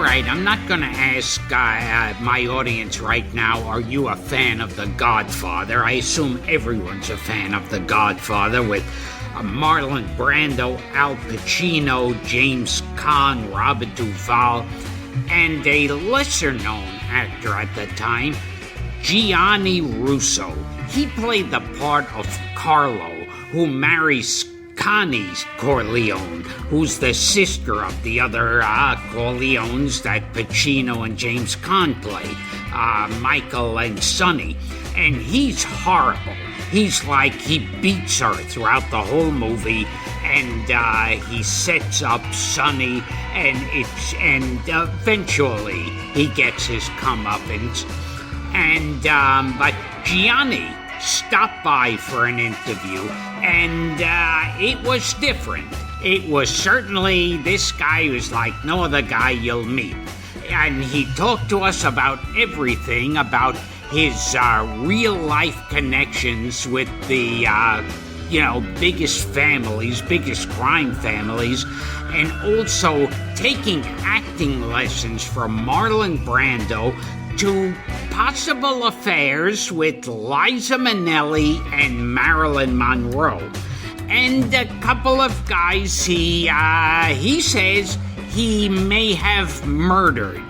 right, I'm not going to ask my audience right now, are you a fan of The Godfather? I assume everyone's a fan of The Godfather with Marlon Brando, Al Pacino, James Caan, Robert Duvall, and a lesser-known actor at the time, Gianni Russo. He played the part of Carlo, who marries Connie Corleone, who's the sister of the other Corleones that Pacino and James Caan play, Michael and Sonny. And he's horrible. He's like, he beats her throughout the whole movie, and he sets up Sonny, and eventually he gets his comeuppance. And but Gianni stopped by for an interview, and it was different. It was certainly, this guy was like no other guy you'll meet. And he talked to us about everything, about his real-life connections with the, biggest families, biggest crime families, and also taking acting lessons from Marlon Brando to possible affairs with Liza Minnelli and Marilyn Monroe. And a couple of guys he says he may have murdered.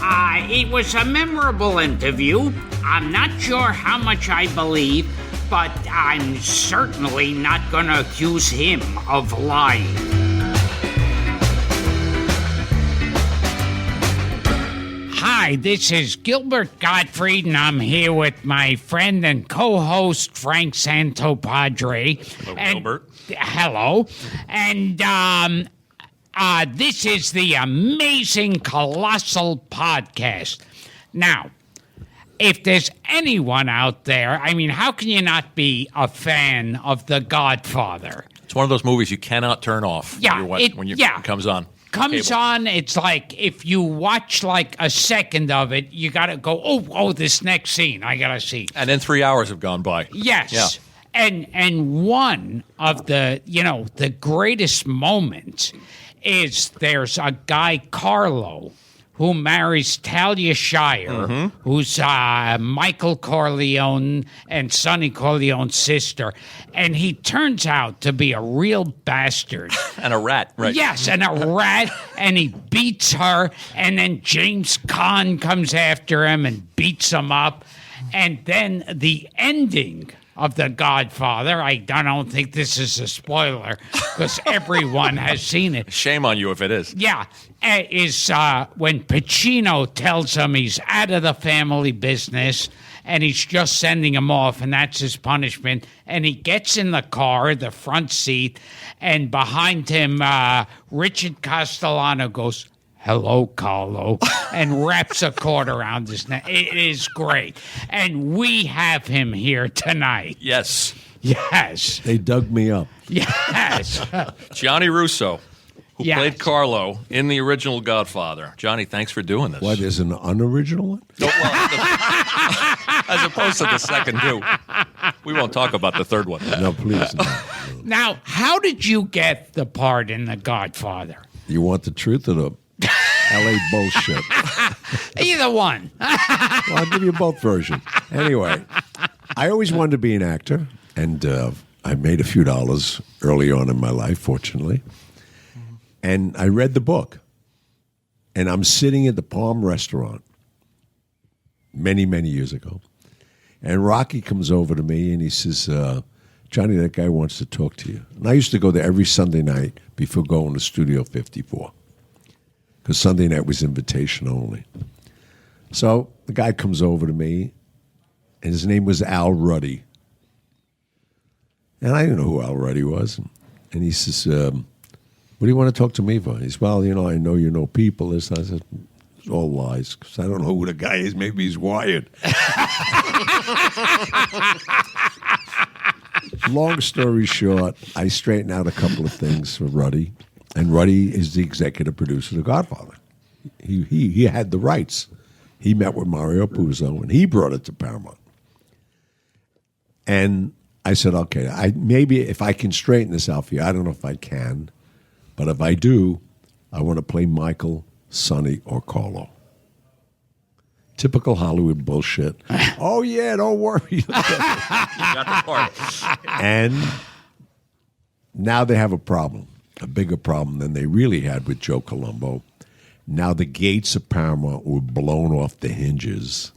It was a memorable interview. I'm not sure how much I believe, but I'm certainly not going to accuse him of lying. Hi, this is Gilbert Gottfried, and I'm here with my friend and co-host, Frank Santopadre. Hello, Gilbert. Hello. And this is the amazing Colossal podcast. Now, if there's anyone out there, I mean, how can you not be a fan of The Godfather? It's one of those movies you cannot turn off when it comes on. Comes on, it's like if you watch like a second of it, you got to go, oh, this next scene, I got to see. And then 3 hours have gone by. Yes. Yeah. And one of the, the greatest moments is there's a guy, Carlo, who marries Talia Shire, who's Michael Corleone and Sonny Corleone's sister. And he turns out to be a real bastard. And a rat, right. Yes, and a rat, and he beats her, and then James Caan comes after him and beats him up. And then the ending of The Godfather, I don't think this is a spoiler, because everyone has seen it. Shame on you if it is. Yeah, is when Pacino tells him he's out of the family business and he's just sending him off, and that's his punishment. And he gets in the car, the front seat, and behind him, Richard Castellano goes, "Hello, Carlo," and wraps a cord around his neck. It is great. And we have him here tonight. Yes. Yes. They dug me up. Yes. Gianni Russo, who Yes. played Carlo in the original Godfather. Johnny, thanks for doing this. What, is an unoriginal one? No, well, as opposed to the second two. We won't talk about the third one. No, please. No. Now, how did you get the part in The Godfather? You want the truth or the LA bullshit? Either one. Well, I'll give you both versions. Anyway, I always wanted to be an actor, and I made a few dollars early on in my life, fortunately. And I read the book, and I'm sitting at the Palm Restaurant many, many years ago, and Rocky comes over to me, and he says, "Johnny, that guy wants to talk to you." And I used to go there every Sunday night before going to Studio 54. Because Sunday night was invitation only. So the guy comes over to me, and his name was Al Ruddy. And I didn't know who Al Ruddy was. And he says, "What do you want to talk to me for?" He says, "Well, I know you know people." I said, "It's all lies, because I don't know who the guy is. Maybe he's wired." Long story short, I straightened out a couple of things for Ruddy. And Ruddy is the executive producer of The Godfather. He had the rights. He met with Mario Puzo, and he brought it to Paramount. And I said, okay, maybe if I can straighten this out for you, I don't know if I can, but if I do, I want to play Michael Sonny, or Carlo. Typical Hollywood bullshit. Oh, yeah, don't worry. You got the part. And now they have a problem, a bigger problem than they really had with Joe Colombo. Now the gates of Paramount were blown off the hinges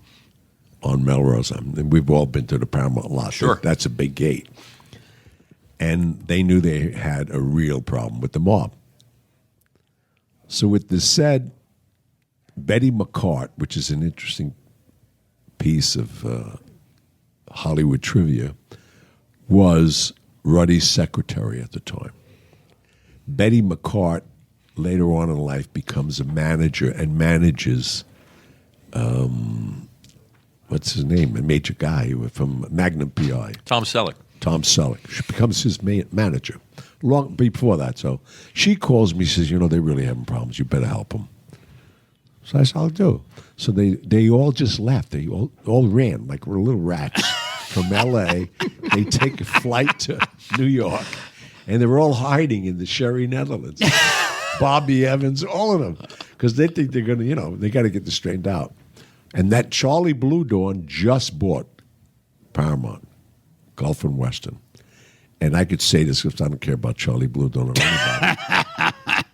on Melrose. And we've all been to the Paramount lot. Sure. That's a big gate. And they knew they had a real problem with the mob. So with this said, Betty McCart, which is an interesting piece of Hollywood trivia, was Ruddy's secretary at the time. Betty McCart, later on in life, becomes a manager and manages, what's his name, a major guy from Magnum P.I. Tom Selleck. Tom Selleck. She becomes his manager long before that. So she calls me, says, they're really having problems. You better help them. So I said, I'll do. So they all just left. They all ran like we're little rats from L.A. They take a flight to New York, and they were all hiding in the Sherry Netherlands. Bobby Evans, all of them, because they think they're going to, they got to get this straightened out. And that Charlie Blue Dawn just bought Paramount, Gulf and Western. And I could say this because I don't care about Charlie Blue Dawn or anybody.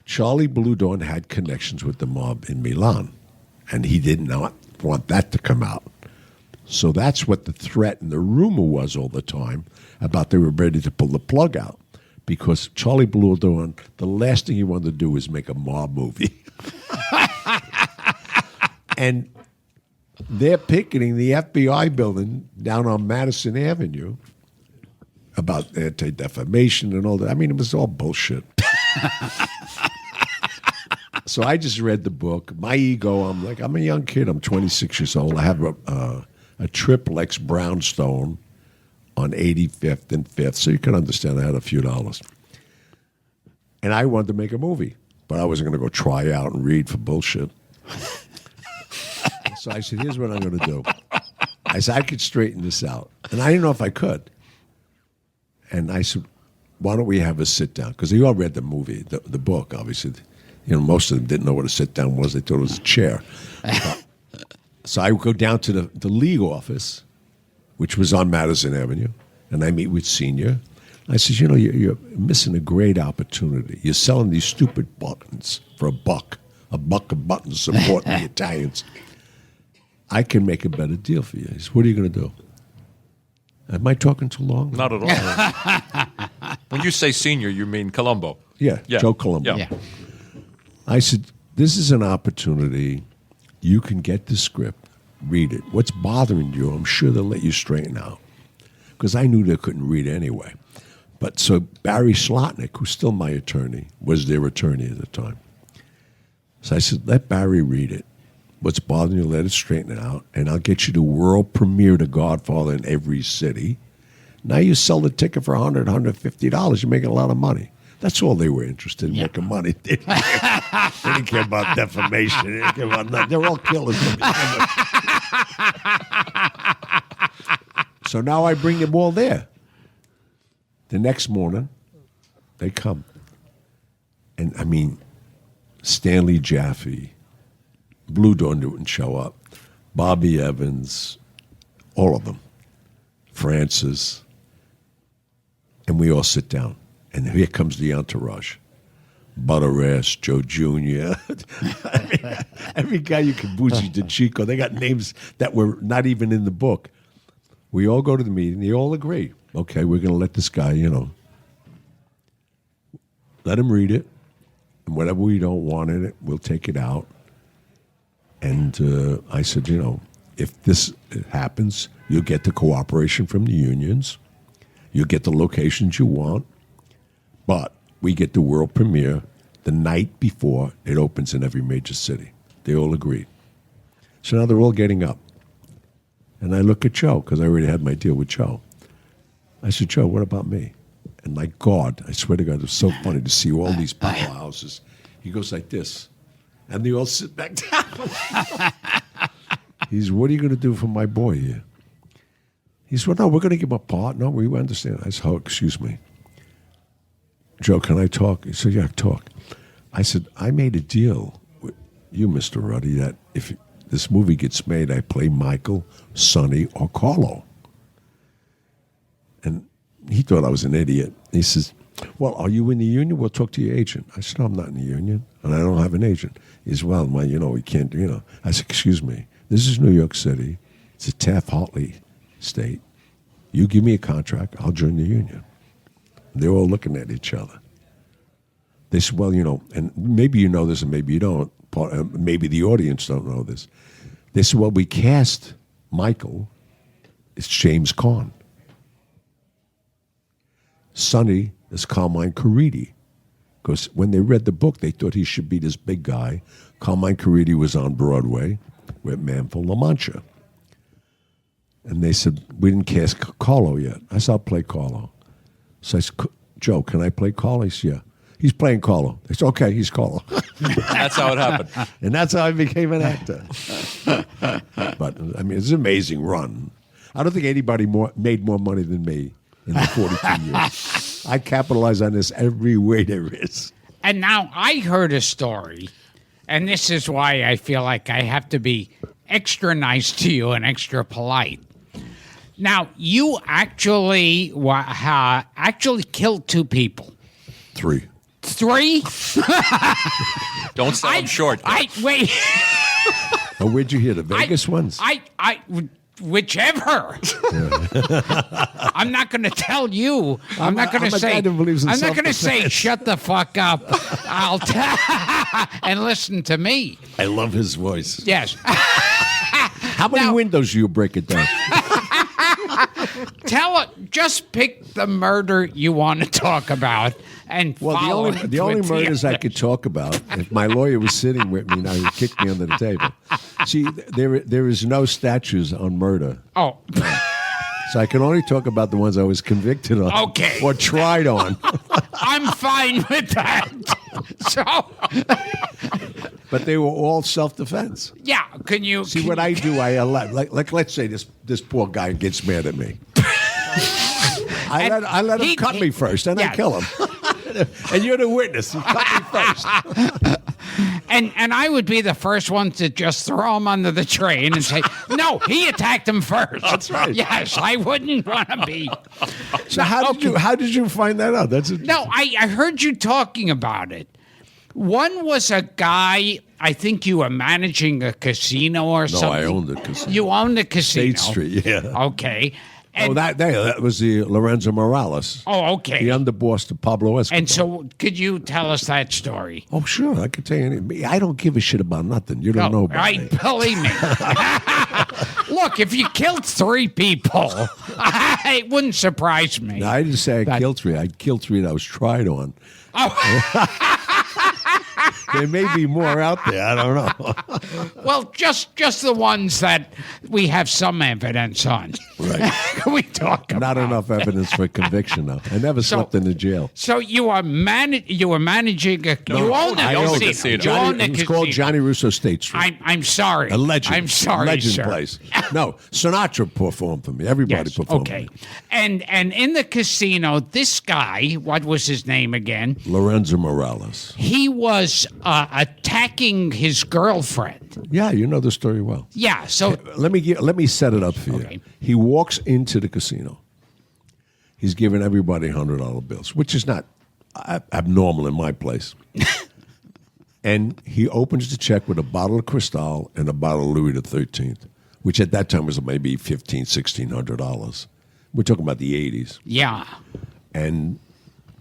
Charlie Blue Dawn had connections with the mob in Milan, and he did not want that to come out. So that's what the threat and the rumor was all the time about they were ready to pull the plug out, because Charlie Blue Dawn, the last thing he wanted to do was make a mob movie. And they're picketing the FBI building down on Madison Avenue about anti-defamation and all that. I mean, it was all bullshit. So I just read the book. My ego, I'm a young kid. I'm 26 years old. I have a triplex brownstone on 85th and 5th. So you can understand I had a few dollars. And I wanted to make a movie, but I wasn't going to go try out and read for bullshit. So I said, here's what I'm going to do. I said, I could straighten this out. And I didn't know if I could. And I said, why don't we have a sit down? Because they all read the movie, the book, obviously. Most of them didn't know what a sit down was. They thought it was a chair. So I would go down to the league office, which was on Madison Avenue, and I meet with Senior. I says, you're missing a great opportunity. You're selling these stupid buttons for $1. $1 of buttons supporting the Italians. I can make a better deal for you. He says, what are you going to do? Am I talking too long? Not at all. When you say Senior, you mean Colombo. Yeah, Joe Colombo. Yeah. I said, this is an opportunity. You can get the script, read it. What's bothering you, I'm sure they'll let you straighten out. Because I knew they couldn't read anyway. But so Barry Slotnick, who's still my attorney, was their attorney at the time. So I said, let Barry read it. What's bothering you, let it straighten it out, and I'll get you the world premiere to Godfather in every city. Now you sell the ticket for $100, $150. You're making a lot of money. That's all they were interested in, making money. They didn't care about defamation. They didn't care about nothing. They're all killers. So now I bring them all there. The next morning, they come. And, I mean, Stanley Jaffe, Blue Dawn didn't show up, Bobby Evans, all of them, Francis, and we all sit down. And here comes the entourage. Butterass, Joe Jr. Every guy you can Boozy DeChico. They got names that were not even in the book. We all go to the meeting. They all agree. Okay, we're going to let this guy, let him read it. And whatever we don't want in it, we'll take it out. And I said, if this happens, you'll get the cooperation from the unions. You'll get the locations you want. But we get the world premiere the night before it opens in every major city. They all agreed. So now they're all getting up. And I look at Joe, because I already had my deal with Joe. I said, Joe, what about me? And like God, I swear to God, it was so funny to see all these powerhouses. He goes like this. And they all sit back down. He's, what are you going to do for my boy here? He said, well, no, we're going to give him a part. No, we understand. I said, oh, excuse me. Joe, can I talk? He said, yeah, talk. I said, I made a deal you, Mr. Ruddy, that if this movie gets made, I play Michael, Sonny, or Carlo. And he thought I was an idiot. He says, well, are you in the union? We'll talk to your agent. I said, no, I'm not in the union, and I don't have an agent. He says, well, we can't, I said, excuse me, this is New York City. It's a Taft-Hartley state. You give me a contract, I'll join the union. They're all looking at each other. They said, well, and maybe you know this and maybe you don't. Maybe the audience don't know this. They said, well, we cast Michael. It's James Caan. Sonny is Carmine Caridi. Because when they read the book, they thought he should be this big guy. Carmine Caridi was on Broadway with Man from La Mancha. And they said, we didn't cast Carlo yet. I said, I'll play Carlo. So I said, Joe, can I play Carlo? He said, yeah. He's playing Carlo. They said, okay, he's Carlo. That's how it happened. And that's how I became an actor. But, it's an amazing run. I don't think anybody made more money than me in the 42 years. I capitalize on this every way there is. And now I heard a story, and this is why I feel like I have to be extra nice to you and extra polite. Now, you actually killed 2 people. 3. 3? Don't sound short. Wait. Oh, where'd you hear the Vegas ones? Whichever. I'm not going to tell you. I'm not going to say. I'm not going to say. Shut the fuck up. And listen to me. I love his voice. Yes. How many windows do you break it down? Just pick the murder you want to talk about. And well, the only murders I could talk about, if my lawyer was sitting with me now, he'd kick me under the table. See, there is no statutes on murder. Oh. So I can only talk about the ones I was convicted on. Okay. Or tried on. I'm fine with that. But they were all self-defense. Yeah, can you... See, what I do, I allow... Like let's say this poor guy gets mad at me. I let him cut me first, and I kill him. And you're the witness. You cut me first. And I would be the first one to just throw him under the train and say, no, he attacked him first. That's right. Yes, I wouldn't want to be. So how did you find that out? No, I heard you talking about it. One was a guy, I think you were managing a casino or something. No, I owned a casino. You owned a casino. State Street, yeah. Okay. And that was the Lorenzo Morales. Oh, okay. The underboss to Pablo Escobar. And so, could you tell us that story? Oh, sure. I could tell you anything. I don't give a shit about nothing. You don't know about me. Believe me. Look, if you killed 3 people, it wouldn't surprise me. No, I didn't say I killed 3. I killed 3 that I was tried on. Oh. There may be more out there. I don't know. Well, just the ones that we have some evidence on. Right. We talk about. Not enough evidence for conviction, though. I never slept in the jail. So you were managing a. You own a casino. It's called Gianni Russo State Street. I'm sorry. A legend. I'm sorry, legend sir. Place. No, Sinatra performed for me. Everybody performed for me. And in the casino, this guy, what was his name again? Lorenzo Morales. He was attacking his girlfriend. Yeah, you know the story well. Yeah, so let me set it up for you. He walks into the casino. He's giving everybody $100 bills, which is not abnormal in my place. And he opens the check with a bottle of Cristal and a bottle of Louis XIII, which at that time was maybe $1,500, $1,600. We're talking about the 80s. Yeah. And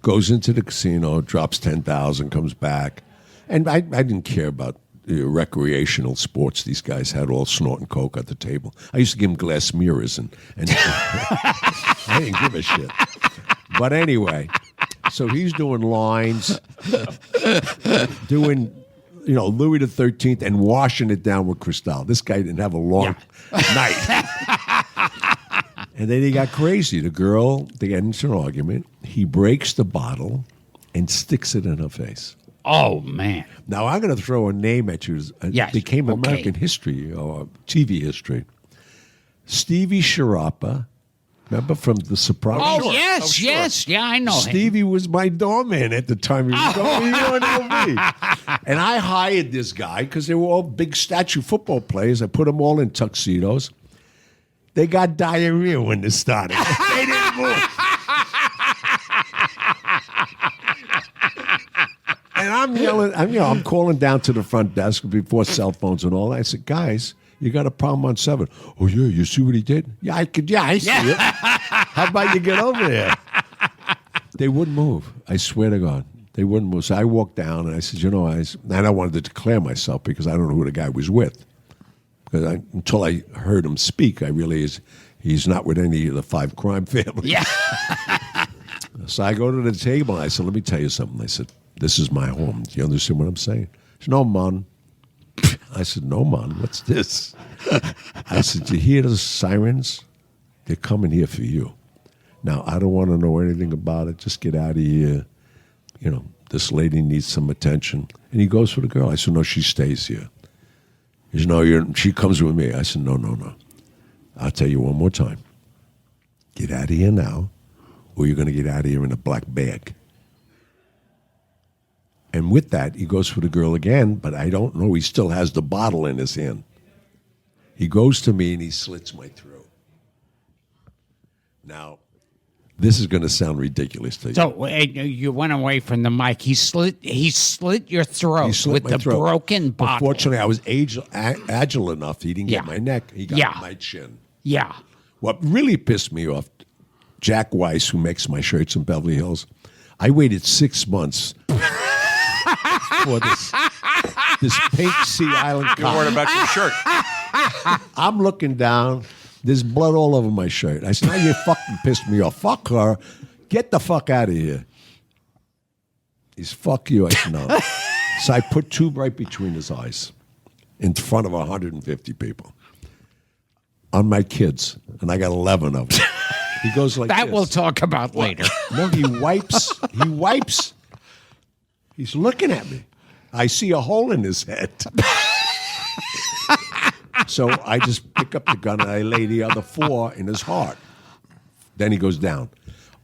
goes into the casino, drops $10,000, comes back. And I didn't care about recreational sports. These guys had all snorting coke at the table. I used to give them glass mirrors, and I didn't give a shit. But anyway, so he's doing lines, doing Louis XIII, and washing it down with Cristal. This guy didn't have a long night. And then he got crazy. The girl, they get into an argument. He breaks the bottle and sticks it in her face. Oh, man. Now, I'm going to throw a name at you. It became American history or TV history. Stevie Sciarappa Remember from The Sopranos? Oh, sure. yes, Oh, sure. yes. Yeah, I know him. Stevie was my doorman at the time. He was going to UNLV. And I hired this guy because they were all big statue football players. I put them all in tuxedos. They got diarrhea when they started. They didn't move. And I'm yelling, I'm calling down to the front desk before cell phones and all that. I said, guys, you got a problem on 7. Oh, yeah, you see what he did? Yeah, I see it. How about you get over there? They wouldn't move. I swear to God. They wouldn't move. So I walked down and I said, and I wanted to declare myself because I don't know who the guy was with. Because until I heard him speak, I realized he's not with any of the 5 crime families. Yeah. So I go to the table and I said, let me tell you something. I said, this is my home. Do you understand what I'm saying? He said, no, man. I said, no, man, what's this? I said, you hear the sirens? They're coming here for you. Now, I don't want to know anything about it. Just get out of here. This lady needs some attention. And he goes for the girl. I said, no, she stays here. He said, no, she comes with me. I said, no. I'll tell you one more time. Get out of here now, or you're going to get out of here in a black bag. And with that, he goes for the girl again, but I don't know. He still has the bottle in his hand. He goes to me and he slits my throat. Now, this is going to sound ridiculous to you. So you went away from the mic. He slit your throat with the broken bottle. Fortunately, I was agile enough. He didn't get my neck. He got my chin. Yeah. What really pissed me off, Jack Weiss, who makes my shirts in Beverly Hills, I waited 6 months for this pink Sea Island You're worried about your shirt. I'm looking down. There's blood all over my shirt. I said, now you fucking pissed me off. Fuck her. Get the fuck out of here. He's, fuck you. I said, no. So I put 2 right between his eyes in front of 150 people on my kids. And I got 11 of them. He goes like that this. we'll talk about later. No, he wipes. He's looking at me. I see a hole in his head. So I just pick up the gun and I lay the other 4 in his heart. Then he goes down.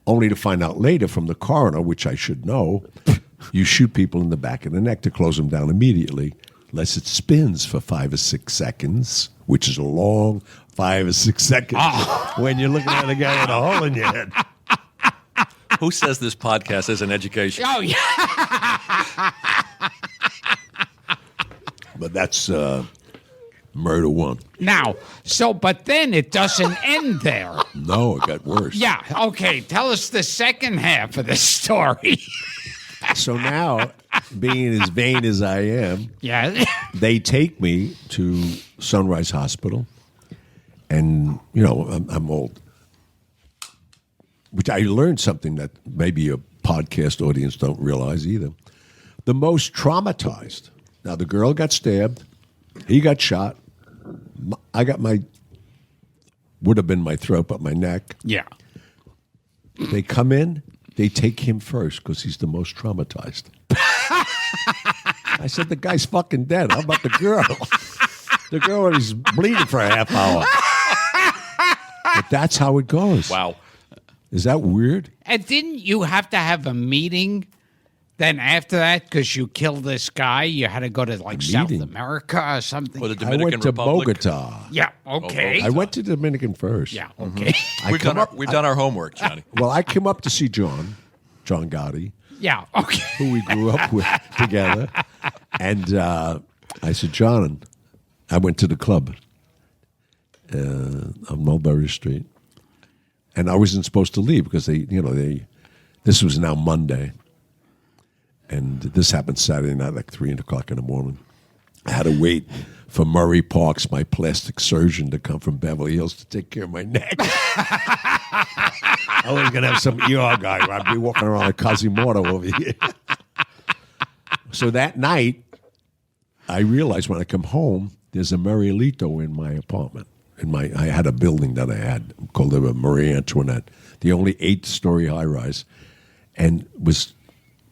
Only to find out later from the coroner, which I should know, you shoot people in the back of the neck to close them down immediately, unless it spins for 5 or 6 seconds, which is a long 5 or 6 seconds when you're looking at a guy with a hole in your head. Who says this podcast is an education? Oh, yeah. But that's murder 1. Now, but then it doesn't end there. No, it got worse. Yeah, okay. Tell us the second half of the story. So now, being as vain as I am, they take me to Sunrise Hospital. And, I'm old. Which I learned something that maybe a podcast audience don't realize either. The most traumatized. Now, the girl got stabbed. He got shot. I got would have been my throat, but my neck. Yeah. They come in. They take him first because he's the most traumatized. I said, the guy's fucking dead. How about the girl? The girl is bleeding for a half hour. But that's how it goes. Wow. Is that weird? And didn't you have to have a meeting then after that because you killed this guy? You had to go to South America or something? Or the I Dominican went to Republic? Bogota. Yeah, okay. I went to Dominican first. Yeah, okay. We've done our homework, Johnny. Well, I came up to see John Gotti, Yeah, okay. who we grew up with together. And I said, John, I went to the club on Mulberry Street. And I wasn't supposed to leave because this was now Monday. And this happened Saturday night, like 3 o'clock in the morning. I had to wait for Murray Parks, my plastic surgeon, to come from Beverly Hills to take care of my neck. I was going to have some ER guy. I'd be walking around like Quasimodo over here. So that night, I realized when I come home, there's a Marielito in my apartment. I had a building that I had called the Marie Antoinette, the only 8-story high-rise. And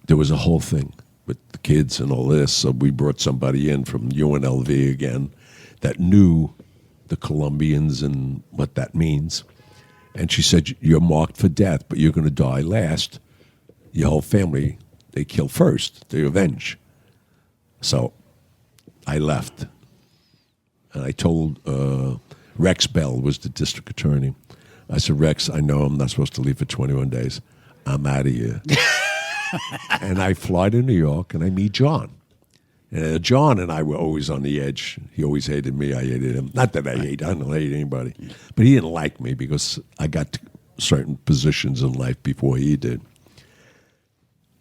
there was a whole thing with the kids and all this. So we brought somebody in from UNLV again that knew the Colombians and what that means. And she said, you're marked for death, but you're going to die last. Your whole family, they kill first. They avenge. So I left. And I told Rex Bell, was the district attorney. I said, Rex, I know I'm not supposed to leave for 21 days. I'm out of here. And I fly to New York, and I meet John. And John and I were always on the edge. He always hated me. I hated him. Not that I don't hate anybody. But he didn't like me because I got to certain positions in life before he did.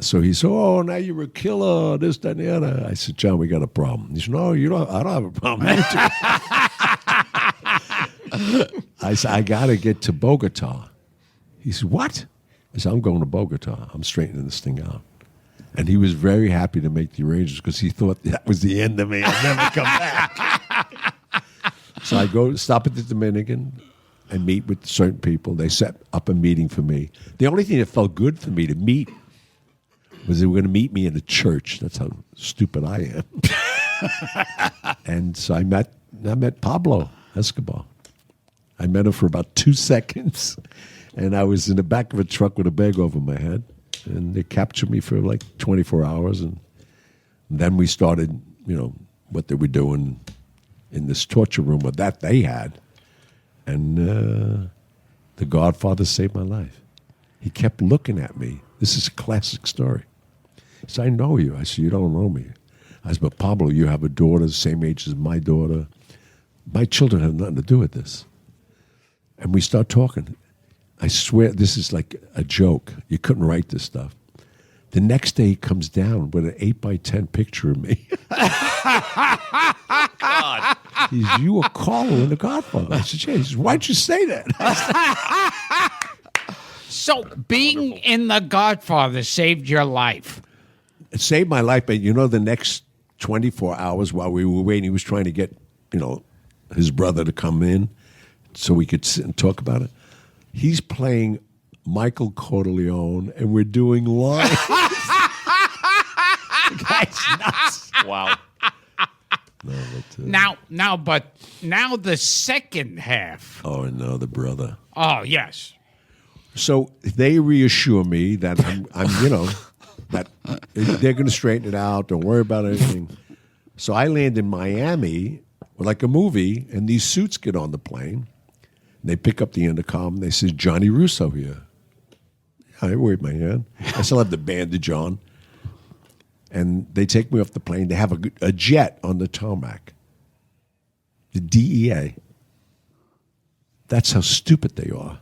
So he said, oh, now you're a killer, this, that, and the other. I said, John, we got a problem. He said, no, you don't. I don't have a problem. I said, I got to get to Bogota. He said, what? I said, I'm going to Bogota. I'm straightening this thing out. And he was very happy to make the arrangements because he thought that was the end of me. I'd never come back. So I go stop at the Dominican and meet with certain people. They set up a meeting for me. The only thing that felt good for me to meet was they were going to meet me in a church. That's how stupid I am. And so I met Pablo Escobar. I met him for about 2 seconds. And I was in the back of a truck with a bag over my head. And they captured me for like 24 hours. And then we started, what they were doing in this torture room that they had. And the Godfather saved my life. He kept looking at me. This is a classic story. He said, I know you. I said, you don't know me. I said, but Pablo, you have a daughter the same age as my daughter. My children have nothing to do with this. And we start talking. I swear, this is like a joke. You couldn't write this stuff. The next day, he comes down with an 8x10 picture of me. God. He says, you were Carlo in The Godfather. I said, yeah. He says, why'd you say that? So being in The Godfather saved your life. It saved my life, but the next 24 hours while we were waiting, he was trying to get, his brother to come in so we could sit and talk about it. He's playing Michael Corleone, and we're doing lines. The guy's nuts. Wow. But now the second half. Oh, no, the brother. Oh, yes. So they reassure me that that they're going to straighten it out. Don't worry about anything. So I land in Miami, like a movie, and these suits get on the plane. They pick up the intercom, and they say, Gianni Russo here. I wave my hand. I still have the bandage on. And they take me off the plane. They have a jet on the tarmac. The DEA. That's how stupid they are.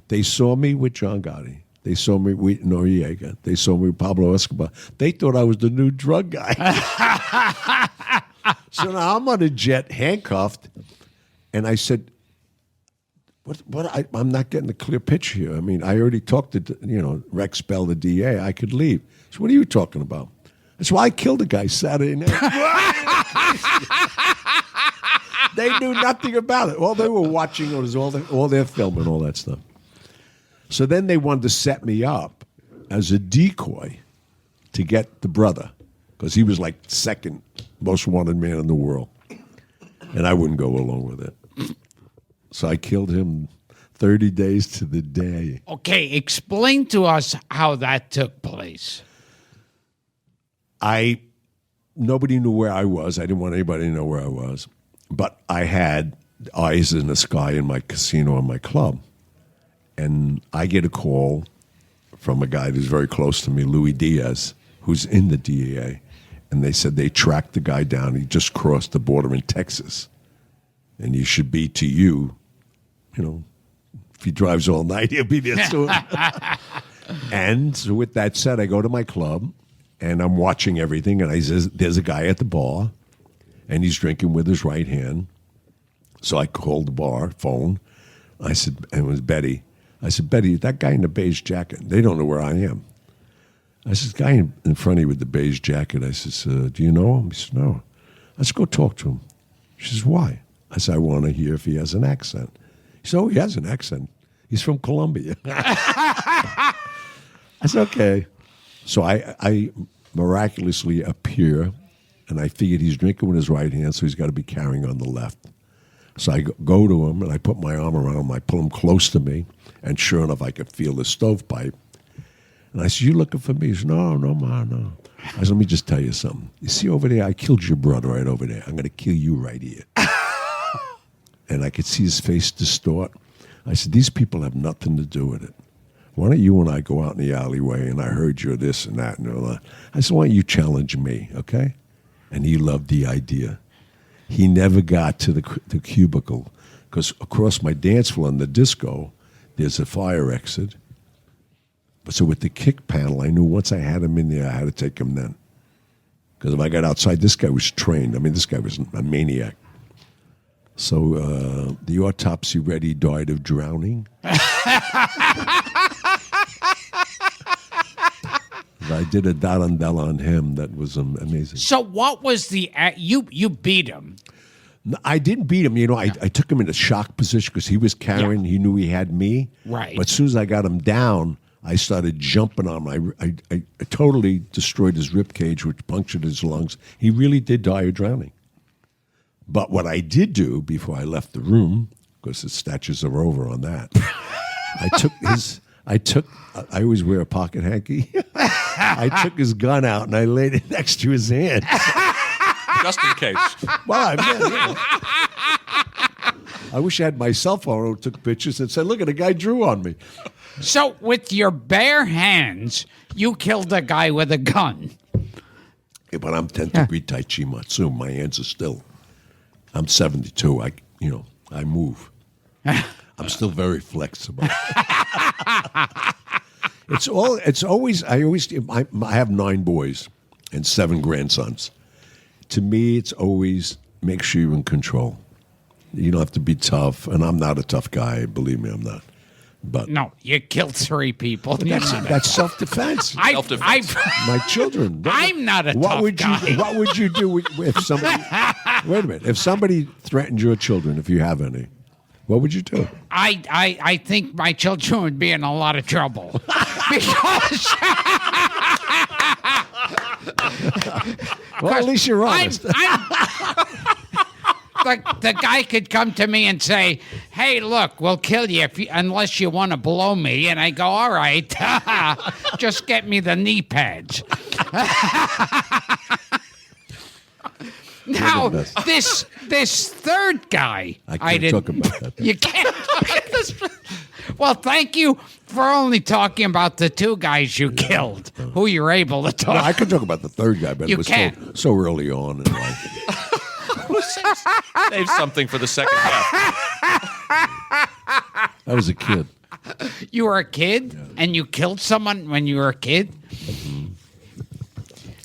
They saw me with John Gotti. They saw me with Noriega. They saw me with Pablo Escobar. They thought I was the new drug guy. So now I'm on a jet, handcuffed, and I said, I'm not getting a clear picture here. I mean, I already talked to, Rex Bell, the DA. I could leave. So what are you talking about? That's why I killed a guy Saturday night. They knew nothing about it. All they were watching was all their film and all that stuff. So then they wanted to set me up as a decoy to get the brother, because he was like second most wanted man in the world. And I wouldn't go along with it. So I killed him 30 days to the day. Okay, explain to us how that took place. Nobody knew where I was. I didn't want anybody to know where I was. But I had eyes in the sky in my casino and my club. And I get a call from a guy who's very close to me, Louis Diaz, who's in the DEA. And they said they tracked the guy down. He just crossed the border in Texas. And he should be to you. If he drives all night, he'll be there soon. And so with that said, I go to my club, and I'm watching everything, and there's a guy at the bar, and he's drinking with his right hand. So I called the bar, phone. I said, and it was Betty. I said, Betty, that guy in the beige jacket, they don't know where I am. I said, the guy in front of you with the beige jacket, I said, do you know him? He said, no. I said, go talk to him. She says, why? I said, I want to hear if he has an accent. He said, oh, he has an accent. He's from Colombia. I said, okay. So I miraculously appear, and I figured he's drinking with his right hand, so he's got to be carrying on the left. So I go to him, and I put my arm around him. I pull him close to me, and sure enough, I could feel the stovepipe. And I said, "You looking for me?" He said, "No, Ma, no." I said, "Let me just tell you something. You see over there, I killed your brother right over there. I'm going to kill you right here." And I could see his face distort. I said, "These people have nothing to do with it. Why don't you and I go out in the alleyway, and I heard you're this and that and all that." I said, "Why don't you challenge me, okay?" And he loved the idea. He never got to the cubicle because across my dance floor in the disco, there's a fire exit. So with the kick panel, I knew once I had him in there, I had to take him then. Because if I got outside, this guy was trained. I mean, this guy was a maniac. So the autopsy read he died of drowning. I did a Darandella on him. That was amazing. So what was the you beat him? No, I didn't beat him. You know, I took him in a shock position because he was carrying. He knew he had me. Right. But as soon as I got him down, I started jumping on him. I totally destroyed his rib cage, which punctured his lungs. He really did die of drowning. But what I did do before I left the room, because the statues are over on that, I always wear a pocket hanky. I took his gun out and I laid it next to his hand. Just in case. Well, I wish I had my cell phone and took pictures and said, "Look at the guy drew on me." So with your bare hands, you killed a guy with a gun. Yeah, but I'm 10th degree Tai Chi Matsu. My hands are still. I'm 72. I move. I'm still very flexible. I have 9 boys and 7 grandsons. To me, it's always make sure you're in control. You don't have to be tough, and I'm not a tough guy. Believe me, I'm not. But no, you killed 3 people. That's self-defense. Self-defense. My children. I'm not a tough guy. What would you do if somebody... Wait a minute. If somebody threatened your children, if you have any, what would you do? I think my children would be in a lot of trouble. Because... well, at least you're honest. The guy could come to me and say, "Hey, look, we'll kill you, unless you want to blow me." And I go, "All right, just get me the knee pads." Now, this third guy, I can't talk about that. You can't talk about this. Well, thank you for only talking about the 2 guys you killed, who you're able to talk. No, I could talk about the third guy, but You it was can't. so early on in life. Save something for the second half. I was a kid. You were a kid, and you killed someone when you were a kid? Mm-hmm.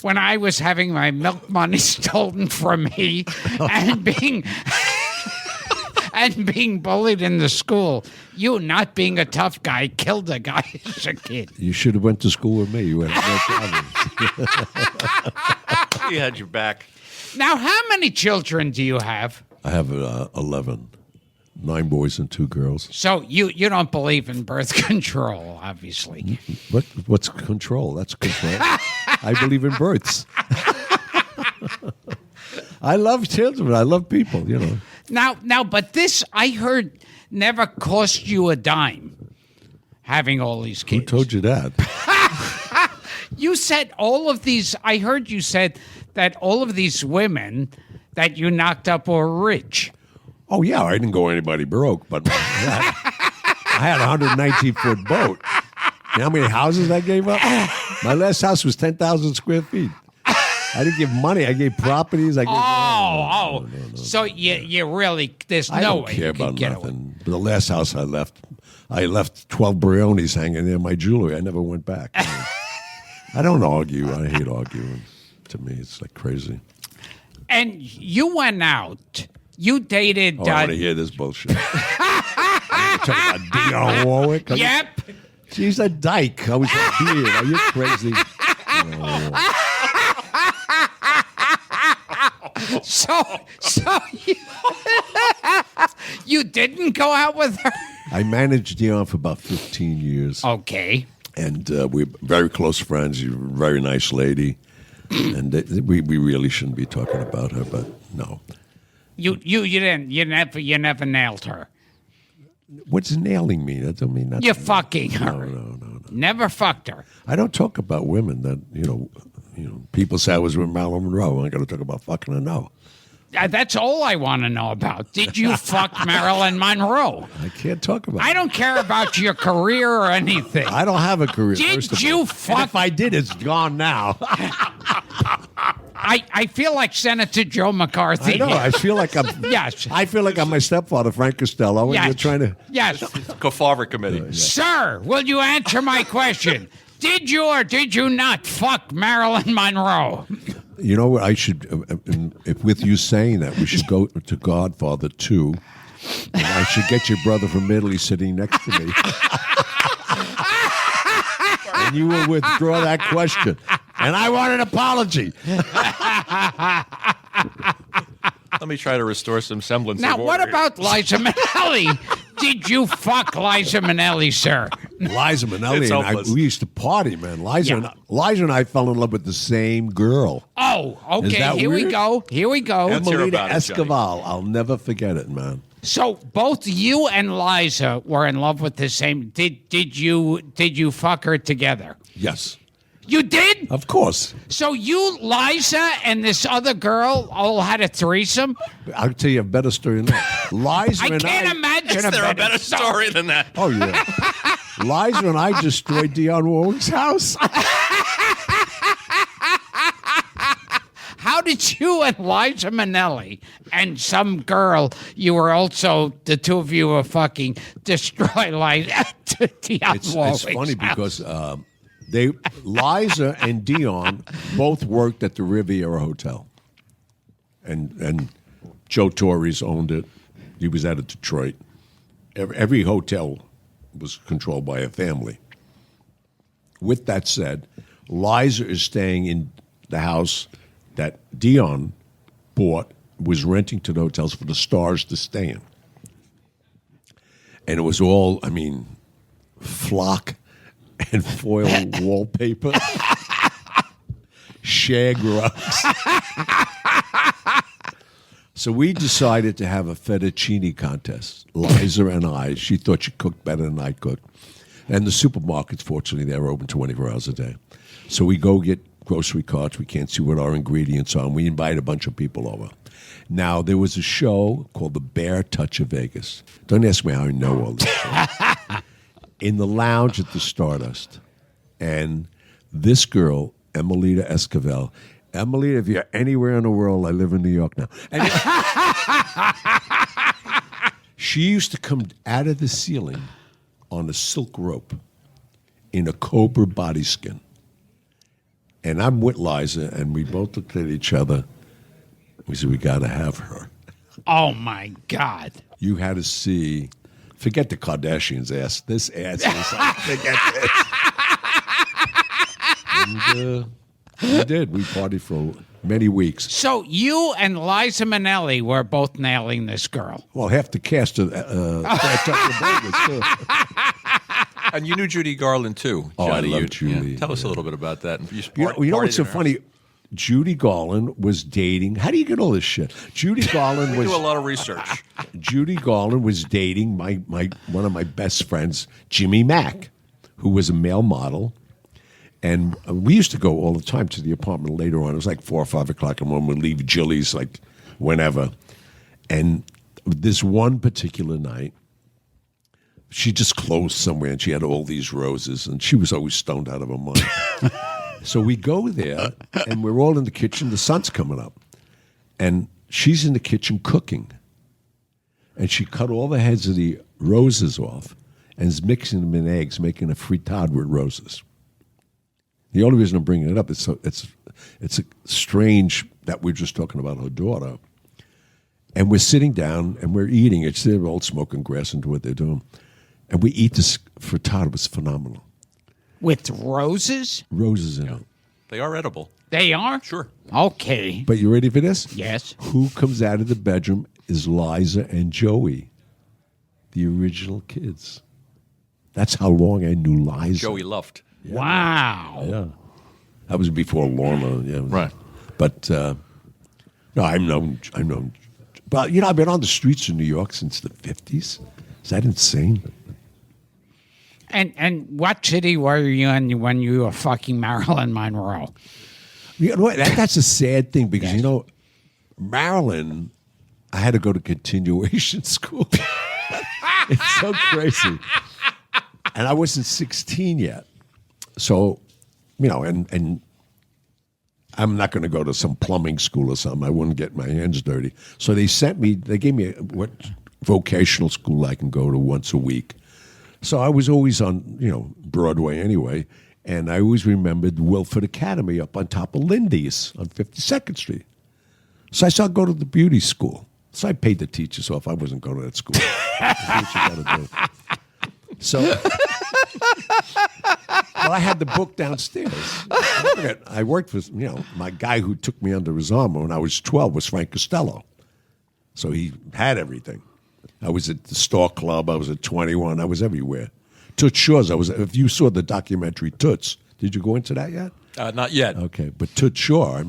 When I was having my milk money stolen from me and being bullied in the school, you, not being a tough guy, killed a guy as a kid. You should have went to school with me. You had no problem. He had your back. Now, how many children do you have? I have 11. 9 boys and 2 girls. So you don't believe in birth control, obviously. What's control? That's control. I believe in births. I love children. I love people, you know. Now, but this, I heard, never cost you a dime, having all these kids. Who told you that? You said all of these, I heard you said that all of these women that you knocked up were rich. Oh, yeah, I didn't go anybody broke, but I had a 119-foot boat. You know how many houses I gave up? My last house was 10,000 square feet. I didn't give money. I gave properties. No. So you really, there's I no don't way care you could about get nothing. away. The last house I left 12 Briones hanging there, my jewelry. I never went back. I don't argue. I hate arguing. To me, it's like crazy. And you went out. You dated... I want to hear this bullshit. Talking about Dionne Warwick. Yep. She's a dyke. I was a beard. Are you crazy? So you didn't go out with her? I managed Dionne for about 15 years. Okay. And we're very close friends. She's a very nice lady. And we really shouldn't be talking about her, but no. You never nailed her. What's nailing mean? That don't mean nothing. You fucking her. No. Never fucked her. I don't talk about women that, people say I was with Marilyn Monroe. I got to talk about fucking her. No. That's all I want to know about. Did you fuck Marilyn Monroe? I can't talk about I don't care about your career or anything. I don't have a career. Did you fuck? And if I did, it's gone now. I feel like Senator Joe McCarthy. I know. I feel like I'm. Yes. I feel like I'm my stepfather, Frank Costello, and Yes. you're trying to. Yes. Kefauver committee. Sir, will you answer my question? Did you or did you not fuck Marilyn Monroe? You know what? I should, if with you saying that, we should go to Godfather 2. And I should get your brother from Italy sitting next to me. And you will withdraw that question. And I want an apology. Let me try to restore some semblance Now, of order. what about Liza Minnelli? Did you fuck Liza Minnelli, sir? Liza Minnelli It's and I, hopeless. we used to party, man. Liza and I fell in love with the same girl. Oh, Is okay. that Here we weird? go. Here we go. Let's hear Emelita about it, Johnny. Escoval. I'll never forget it, man. So both you and Liza were in love with the same. Did you fuck her together? Yes, You did? of course. So you, Liza, and this other girl all had a threesome? I'll tell you a better story than that. Liza I and can't imagine Is there a better story than that? Oh, yeah. Liza and I destroyed Dionne Warwick's house. How did you and Liza Minnelli and some girl you were also, the two of you were fucking, destroy Liza Dionne It's Warwick's funny house? because Liza and Dion both worked at the Riviera Hotel, and Joe Torres owned it. He was out of Detroit. Every hotel was controlled by a family. With that said, Liza is staying in the house that Dion bought, was renting to the hotels for the stars to stay in. And it was all, flock and foil wallpaper, shag rugs. So we decided to have a fettuccine contest. Liza and I, she thought she cooked better than I cooked. And the supermarkets, fortunately, they're open 24 hours a day. So we go get grocery carts. We can't see what our ingredients are. And we invite a bunch of people over. Now, there was a show called The Bear Touch of Vegas. Don't ask me how I know all this shit. In the lounge at the Stardust. And this girl, Emelita Escovel, Emelita, if you're anywhere in the world, I live in New York now. And she used to come out of the ceiling on a silk rope in a cobra body skin. And I'm with Liza, and we both looked at each other. We said, we got to have her. Oh, my God. You had to see, forget the Kardashians' ass. This ass is like, forget this. And we did. We partied for many weeks. So you and Liza Minnelli were both nailing this girl. Well, half the cast of Vegas, too. And you knew Judy Garland, too, Oh, I Johnny. love Judy. Tell us a little bit about that. You You know what's so partied in her funny? Judy Garland was dating. How do you get all this shit? Judy Garland house. was We do a lot of research. Judy Garland was dating my one of my best friends, Jimmy Mack, who was a male model. And we used to go all the time to the apartment later on. It was like 4 or 5 o'clock, and when we'd leave Jilly's, like whenever. And this one particular night, she just closed somewhere, and she had all these roses, and she was always stoned out of her mind. So we go there, and we're all in the kitchen. The sun's coming up, and she's in the kitchen cooking. And she cut all the heads of the roses off and is mixing them in eggs, making a frittata with roses. The only reason I'm bringing it up is it's a strange that we're just talking about her daughter. And we're sitting down, and we're eating it. They're all smoking grass and do what they're doing. And we eat this frittata. It was phenomenal. With roses? Roses in it. They are edible. They are? Sure. Okay. But you ready for this? Yes. Who comes out of the bedroom is Liza and Joey, the original kids. That's how long I knew Liza. Joey Luft. Yeah. Wow. Yeah. That was before Lorna. Yeah. Right. But no, I've known But, I've been on the streets of New York since the 50s. Is that insane? And what city were you in when you were fucking Marilyn Monroe? You know what? That's a sad thing because, Marilyn, I had to go to continuation school. It's so crazy. And I wasn't 16 yet. So, and I'm not going to go to some plumbing school or something. I wouldn't get my hands dirty. So they gave me what vocational school I can go to once a week. So I was always on, Broadway anyway. And I always remembered Wilford Academy up on top of Lindy's on 52nd Street. So I started going to the beauty school. So I paid the teachers off. I wasn't going to that school. That's what you gotta do. So, I had the book downstairs. I worked for, my guy who took me under his arm when I was 12 was Frank Costello. So he had everything. I was at the Star Club. I was at 21. I was everywhere. Toots Shores. If you saw the documentary Toots, did you go into that yet? Not yet. Okay, but Toots Shore,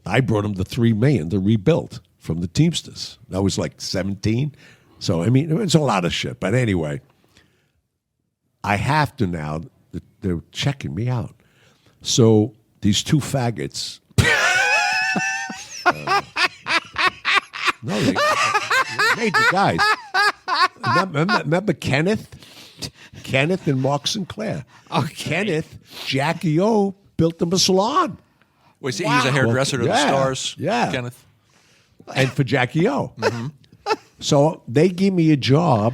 I brought him the $3 million to rebuild from the Teamsters. I was like 17. So, it was a lot of shit. But anyway, I have to now, they're checking me out. So these two faggots. No, they major guys. Remember Kenneth? Kenneth and Mark Sinclair. Okay. Kenneth, Jackie O built them a salon. Was he was a hairdresser to the stars? Yeah. Kenneth. And for Jackie O. So they gave me a job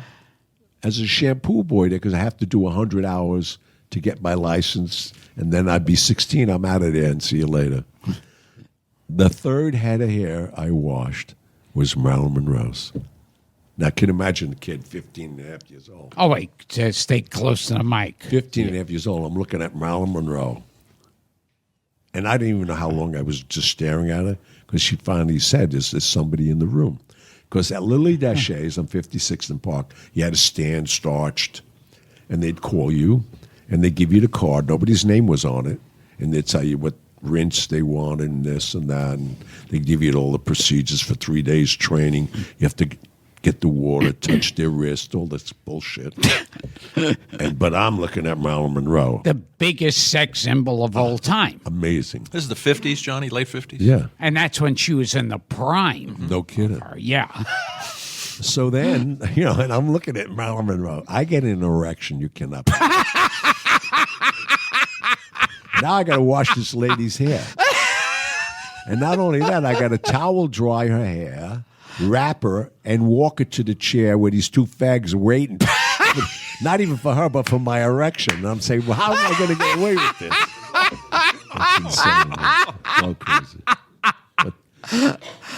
as a shampoo boy there because I have to do 100 hours to get my license. And then I'd be 16. I'm out of there and see you later. The third head of hair I washed was Marilyn Monroe's. Now, I can imagine a kid 15 and a half years old. Oh, wait, stay close to the mic. 15 and a half years old. I'm looking at Marilyn Monroe. And I didn't even know how long I was just staring at her because she finally said, is there somebody in the room? Because at Lily Deshays on 56th and Park, you had to stand starched, and they'd call you, and they'd give you the card. Nobody's name was on it, and they'd tell you what rinse they wanted and this and that, and they'd give you all the procedures for 3 days training. You have to get the water, touch their wrist, all this bullshit. But I'm looking at Marilyn Monroe. The biggest sex symbol of all time. Amazing. This is the 50s, Johnny, late 50s? Yeah. And that's when she was in the prime. No kidding. Yeah. So then, and I'm looking at Marilyn Monroe. I get an erection you cannot. Now I got to wash this lady's hair. And not only that, I got to towel dry her hair, wrap her, and walk her to the chair where these two fags are waiting. Not even for her, but for my erection. And I'm saying, well, how am I going to get away with this? That's insane. So crazy.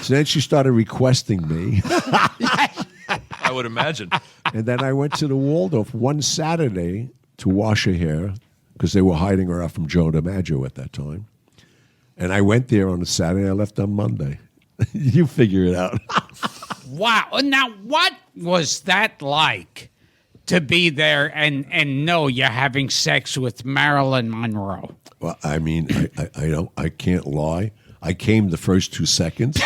So then she started requesting me. I would imagine. And then I went to the Waldorf one Saturday to wash her hair because they were hiding her out from Joe DiMaggio at that time. And I went there on a Saturday. I left on Monday. You figure it out. Wow. Now, what was that like to be there and know you're having sex with Marilyn Monroe? Well, I can't lie. I came the first 2 seconds.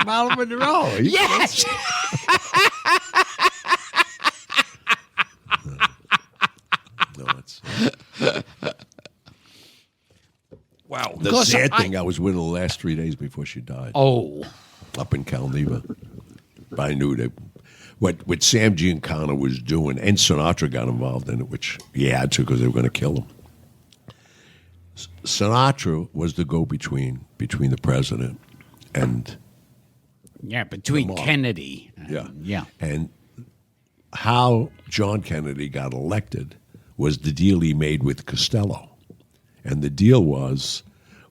Marilyn Monroe. Yes. No, it's Wow. the sad thing. I was with her the last 3 days before she died. Oh. Up in Calneva. But I knew that what Sam Giancana was doing, and Sinatra got involved in it, which he had to because they were going to kill him. Sinatra was the go-between between the president and Yeah, between Lamar. Kennedy. Yeah. And how John Kennedy got elected was the deal he made with Costello. And the deal was,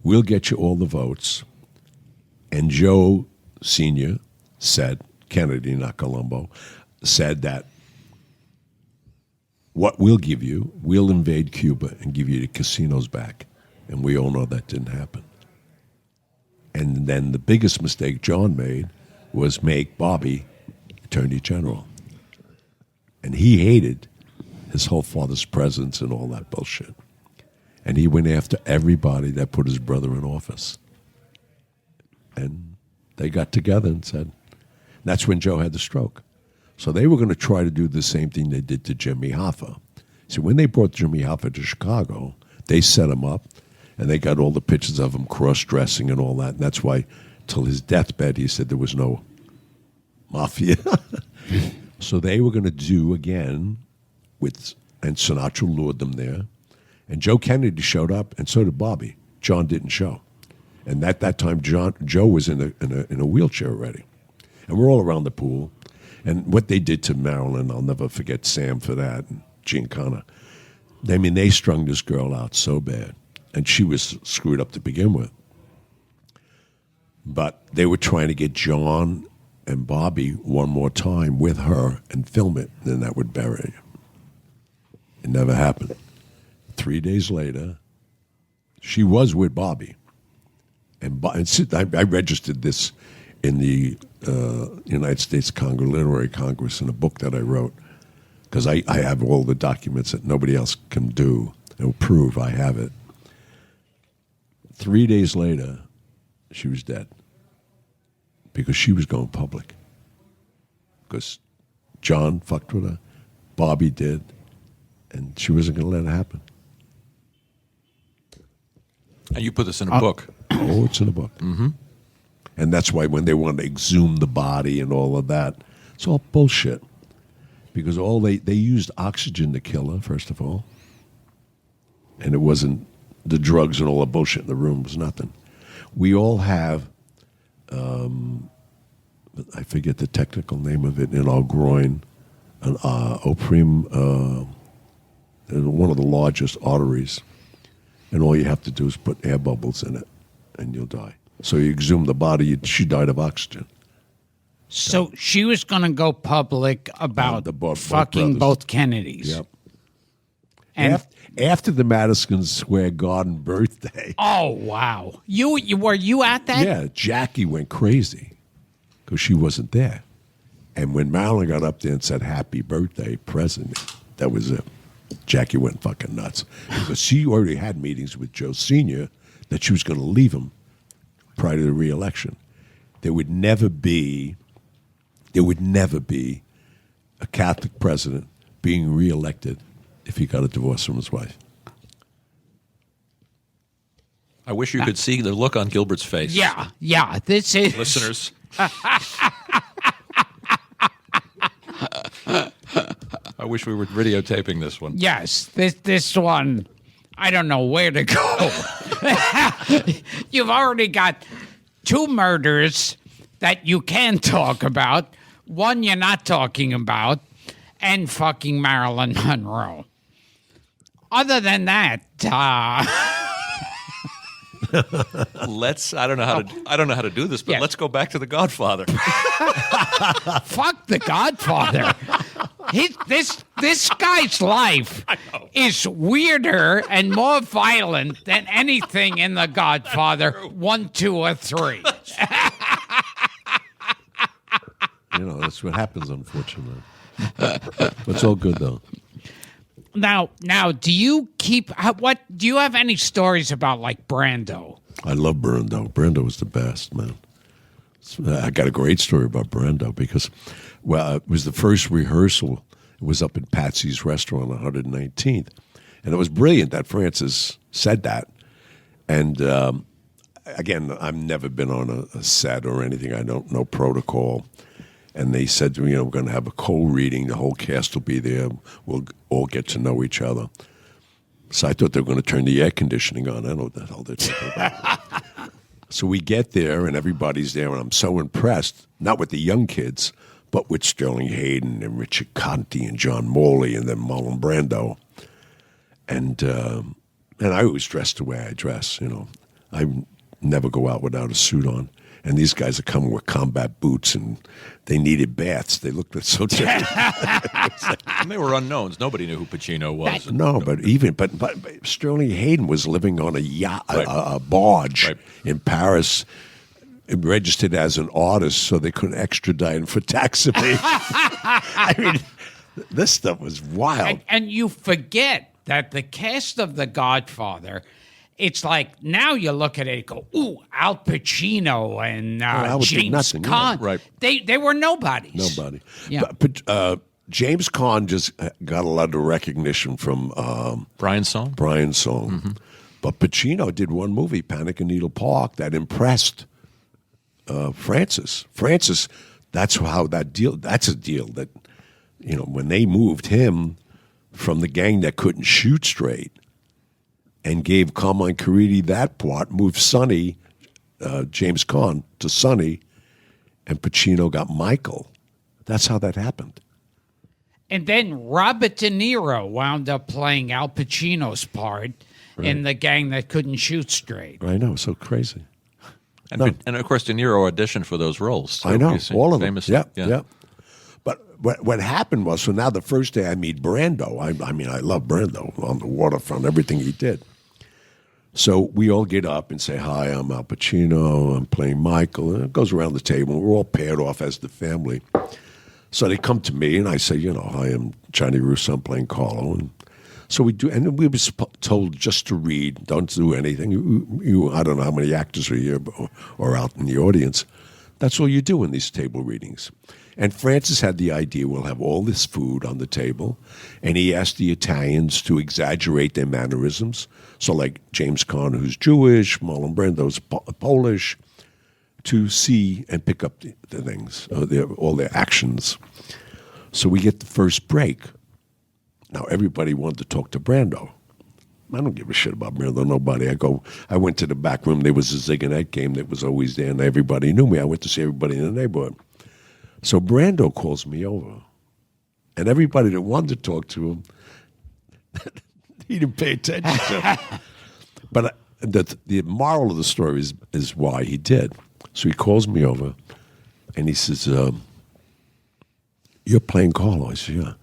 we'll get you all the votes. And Joe Sr. said, Kennedy, not Colombo, said that what we'll give you, we'll invade Cuba and give you the casinos back. And we all know that didn't happen. And then the biggest mistake John made was make Bobby Attorney General. And he hated his whole father's presence and all that bullshit. And he went after everybody that put his brother in office. And they got together and said, that's when Joe had the stroke. So they were going to try to do the same thing they did to Jimmy Hoffa. So when they brought Jimmy Hoffa to Chicago, they set him up, and they got all the pictures of him cross-dressing and all that. And that's why, till his deathbed, he said there was no mafia. So they were going to do again and Sinatra lured them there. And Joe Kennedy showed up, and so did Bobby. John didn't show. And at that time, Joe was in a wheelchair already. And we're all around the pool. And what they did to Marilyn, I'll never forget Sam for that, and Giancana. I mean, they strung this girl out so bad. And she was screwed up to begin with. But they were trying to get John and Bobby one more time with her and film it, and then that would bury it. It never happened. 3 days later, she was with Bobby. And I registered this in the United States Literary Congress in a book that I wrote, because I have all the documents that nobody else can do and prove I have it. 3 days later, she was dead because she was going public. Because John fucked with her, Bobby did, and she wasn't going to let it happen. And you put this in a book. Oh, it's in a book. Mm-hmm. And that's why when they want to exhume the body and all of that, it's all bullshit. Because they used oxygen to kill her, first of all. And it wasn't the drugs and all the bullshit in the room. It was nothing. We all have, I forget the technical name of it, in our groin, an opium, one of the largest arteries. And all you have to do is put air bubbles in it, and you'll die. So you exhume the body. She died of oxygen. So she was going to go public about fucking both Kennedys. Yep. And after the Madison Square Garden birthday. Oh, wow. You were you at that? Yeah, Jackie went crazy because she wasn't there. And when Marilyn got up there and said, "Happy birthday, President," that was it. Jackie went fucking nuts because she already had meetings with Joe Sr. that she was going to leave him prior to the re-election. There would never be a Catholic president being re-elected if he got a divorce from his wife. I wish you could see the look on Gilbert's face. Yeah. This is Listeners. I wish we were videotaping this one. Yes, this one, I don't know where to go. You've already got 2 murders that you can talk about, one you're not talking about, and fucking Marilyn Monroe. Other than that, I don't know how to do this, but let's go back to The Godfather. Fuck The Godfather. This guy's life is weirder and more violent than anything in The Godfather 1, 2, or 3. That's what happens, unfortunately. But it's all good, though. Now, do you do you have any stories about like Brando? I love Brando. Brando was the best, man. I got a great story about Brando because, it was the first rehearsal. It was up in Patsy's Restaurant on 119th. And it was brilliant that Francis said that. And, again, I've never been on a set or anything. I don't know protocol. And they said to me, we're going to have a co-reading. The whole cast will be there. We'll all get to know each other. So I thought they were going to turn the air conditioning on. I don't know what the hell they're talking about. So we get there, and everybody's there, and I'm so impressed, not with the young kids, but with Sterling Hayden and Richard Conte and John Morley and then Marlon Brando. And I always dress the way I dress, I never go out without a suit on. And these guys are coming with combat boots, and they needed baths. They looked so different. And they were unknowns. Nobody knew who Pacino was. But Sterling Hayden was living on a yacht, a barge in Paris, registered as an artist, so they couldn't extradite him for tax evasion. I mean, this stuff was wild. And you forget that the cast of The Godfather, it's like now you look at it and go, ooh, Al Pacino and I would think James nothing, yeah. Caan. Right. They were nobodies. Nobody. Yeah. But James Caan just got a lot of recognition from Brian's song? Brian's song. Mm-hmm. But Pacino did one movie, Panic in Needle Park, that impressed Francis. Francis, that's how that deal. That's a deal that, when they moved him from the gang that couldn't shoot straight, and gave Carmine Caridi that part, moved Sonny, James Caan, to Sonny, and Pacino got Michael. That's how that happened. And then Robert De Niro wound up playing Al Pacino's part in The Gang That Couldn't Shoot Straight. I know, so crazy. And of course, De Niro auditioned for those roles. So I know, you see, all of them. famously. Yeah. But what happened was, so now the first day I meet Brando, I mean, I love Brando on the waterfront, everything he did. So we all get up and say, hi, I'm Al Pacino, I'm playing Michael. And it goes around the table. We're all paired off as the family. So they come to me and I say, hi, I'm Gianni Russo, I'm playing Carlo. And so we do, and we were told just to read, don't do anything. You I don't know how many actors are here or out in the audience. That's all you do in these table readings. And Francis had the idea, we'll have all this food on the table, and he asked the Italians to exaggerate their mannerisms. So like James Caan, who's Jewish, Marlon Brando's Polish, to see and pick up the things, all their actions. So we get the first break. Now everybody wanted to talk to Brando. I don't give a shit about Brando, nobody. I went to the back room. There was a Zig and Ed game that was always there, and everybody knew me. I went to see everybody in the neighborhood. So Brando calls me over, and everybody that wanted to talk to him, he didn't pay attention to. But the moral of the story is why he did. So he calls me over, and he says, you're playing Carlo. I said, yeah.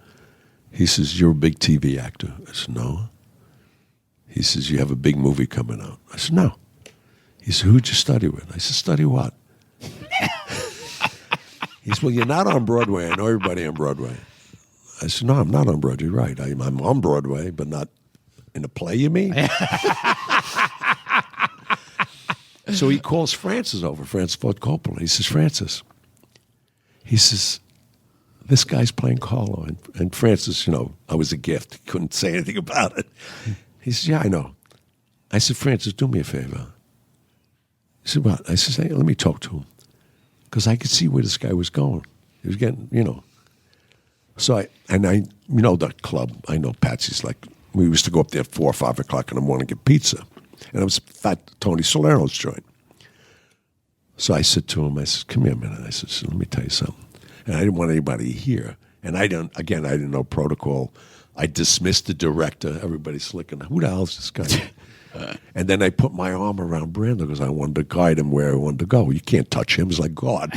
He says, you're a big TV actor. I said, no. He says, you have a big movie coming out. I said, no. He said, who'd you study with? I said, study what? He said, well, you're not on Broadway. I know everybody on Broadway. I said, no, I'm not on Broadway. You're right. I'm on Broadway, but not in a play, you mean? So he calls Francis over, Francis Ford Coppola. He says, Francis, he says, this guy's playing Carlo. And Francis, I was a gift. He couldn't say anything about it. He says, yeah, I know. I said, Francis, do me a favor. He said, what? I said, hey, let me talk to him. Because I could see where this guy was going. He was getting, So I the club, I know Patsy's like, we used to go up there at 4 or 5 o'clock in the morning and get pizza. And it was Fat Tony Salerno's joint. So I said to him, I said, come here a minute. I said, let me tell you something. And I didn't want anybody to hear. And I didn't know protocol. I dismissed the director. Everybody's looking, who the hell is this guy? And then I put my arm around Brando because I wanted to guide him where I wanted to go. You can't touch him. It's like God.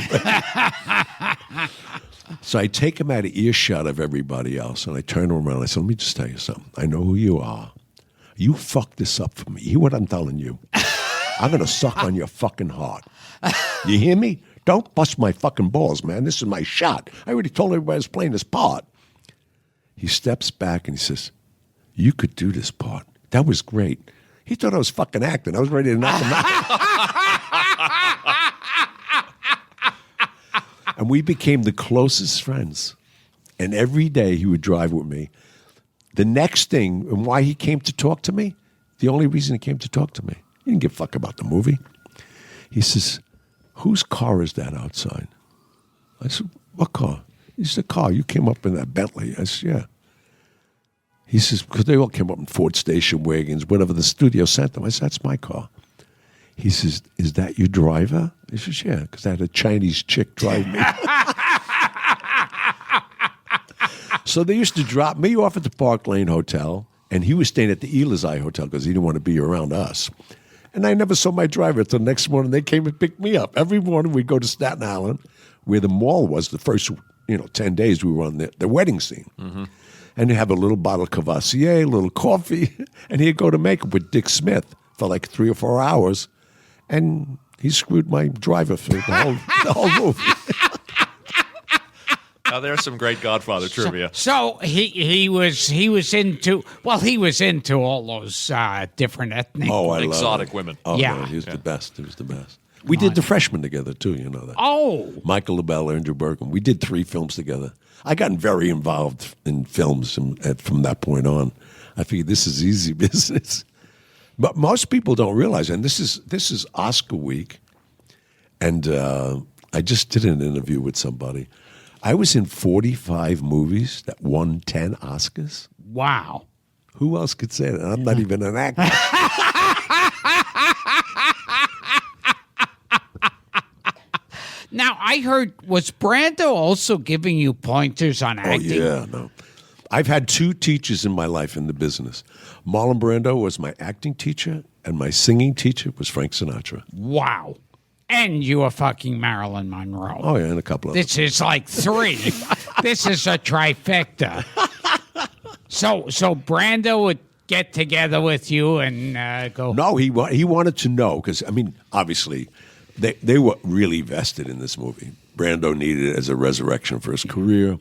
So I take him out of earshot of everybody else, and I turn him around and I said, let me just tell you something. I know who you are. You fucked this up for me. Hear what I'm telling you. I'm going to suck on your fucking heart. You hear me? Don't bust my fucking balls, man. This is my shot. I already told everybody I was playing this part. He steps back and he says, you could do this part. That was great. He thought I was fucking acting. I was ready to knock him out. And we became the closest friends. And every day he would drive with me. The next thing, and why he came to talk to me, the only reason he came to talk to me, he didn't give a fuck about the movie. He says, whose car is that outside? I said, what car? He said, the car. You came up in that Bentley. I said, yeah. He says, because they all came up in Ford station wagons, whatever the studio sent them. I said, that's my car. He says, is that your driver? He says, yeah, because I had a Chinese chick drive me. So they used to drop me off at the Park Lane Hotel, and he was staying at the Elysee Hotel because he didn't want to be around us. And I never saw my driver until the next morning. They came and picked me up. Every morning we'd go to Staten Island, where the mall was the first 10 days we were on the wedding scene. Mm-hmm. And you have a little bottle of Cavassier, a little coffee, and he'd go to makeup with Dick Smith for like 3 or 4 hours, and he screwed my driver for the whole movie. Now there's some great Godfather trivia. So he was into all those different ethnic. Oh, I Exotic love it. women. Oh, Yeah. no, he was the best. He was the best. We did The Freshman together, too, you know that. Oh, Michael LaBelle, Andrew Berkham. We did 3 films together. I got very involved in films from that point on. I figured this is easy business. But most people don't realize, and this is Oscar week, and I just did an interview with somebody. I was in 45 movies that won 10 Oscars. wow. Who else could say that? I'm not even an actor. Now, I heard, was Brando also giving you pointers on acting? Oh, yeah, no. I've had 2 teachers in my life in the business. Marlon Brando was my acting teacher, and my singing teacher was Frank Sinatra. Wow. And you were fucking Marilyn Monroe. Oh, yeah, and a couple of This is like 3. This is a trifecta. So Brando would get together with you and go. No, he wanted to know, because, I mean, obviously, they were really vested in this movie. Brando needed it as a resurrection for his career,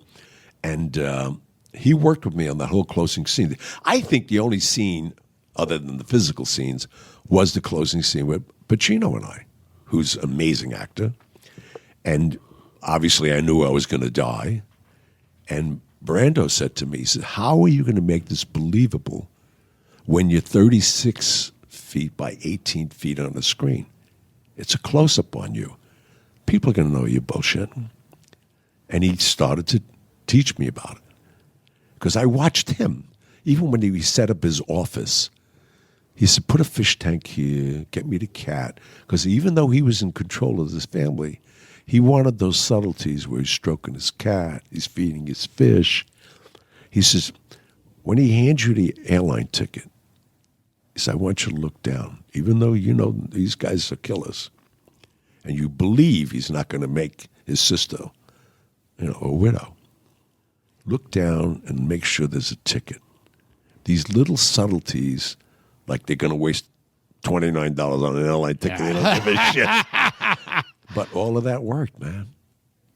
and he worked with me on that whole closing scene. I think the only scene, other than the physical scenes, was the closing scene with Pacino and I, who's an amazing actor. And obviously I knew I was going to die. And Brando said to me, he said, how are you going to make this believable when you're 36 feet by 18 feet on the screen? It's a close-up on you. People are going to know you're bullshitting. And he started to teach me about it. Because I watched him. Even when he set up his office, he said, put a fish tank here, get me the cat. Because even though he was in control of his family, he wanted those subtleties where he's stroking his cat, he's feeding his fish. He says, when he hands you the airline ticket, he said, I want you to look down. Even though you know these guys are killers, and you believe he's not going to make his sister, a widow, look down and make sure there's a ticket. These little subtleties, like they're going to waste $29 on an airline ticket. They don't give a shit. But all of that worked, man.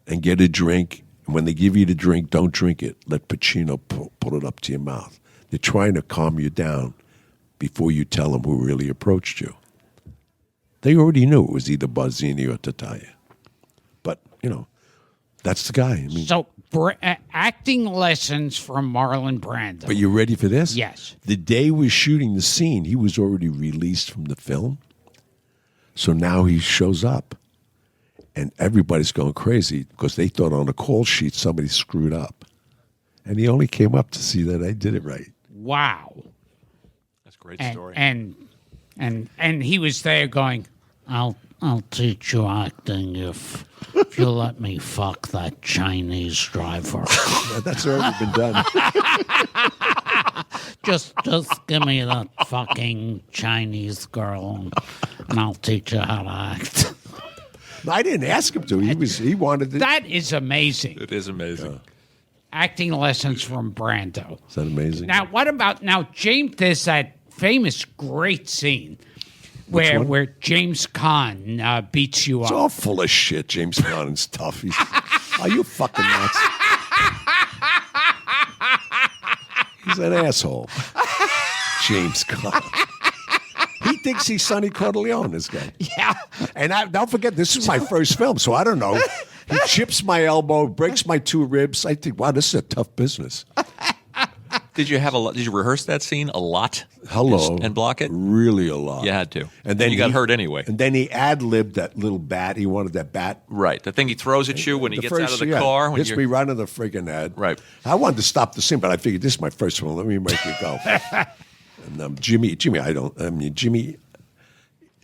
And get a drink. And when they give you the drink, don't drink it. Let Pacino pull it up to your mouth. They're trying to calm you down before you tell them who really approached you. They already knew it was either Barzini or Tataya. But, that's the guy. I mean, So, acting lessons from Marlon Brando. but you ready for this? Yes. The day we're shooting the scene, he was already released from the film. So now he shows up. And everybody's going crazy because they thought on the call sheet somebody screwed up. And he only came up to see that I did it right. Wow. That's a great story. And he was there going, I'll teach you acting if you let me fuck that Chinese driver. That's already been done. just give me that fucking Chinese girl and I'll teach you how to act. I didn't ask him to. He wanted to. That is amazing. It is amazing. Acting lessons from Brando. Is that amazing? Now, what about James? There's that famous, great scene where James Caan beats you It's up. all full of shit. James Caan's tough. Are you fucking nuts? He's an asshole. James Caan. He thinks he's Sonny Corleone, this guy. Yeah. And don't forget, this is my first film, so I don't know. He chips my elbow, breaks my 2 ribs. I think, wow, this is a tough business. Did you rehearse that scene a lot? Hello. And block it? Really a lot. You had to. And then you got hurt anyway. And then he ad-libbed that little bat. He wanted that bat. Right. The thing he throws at you when he The gets out of the yeah, car. When hits you're, me right in the friggin' head. Right. I wanted to stop the scene, but I figured this is my first one. Let me make it go. And Jimmy, Jimmy,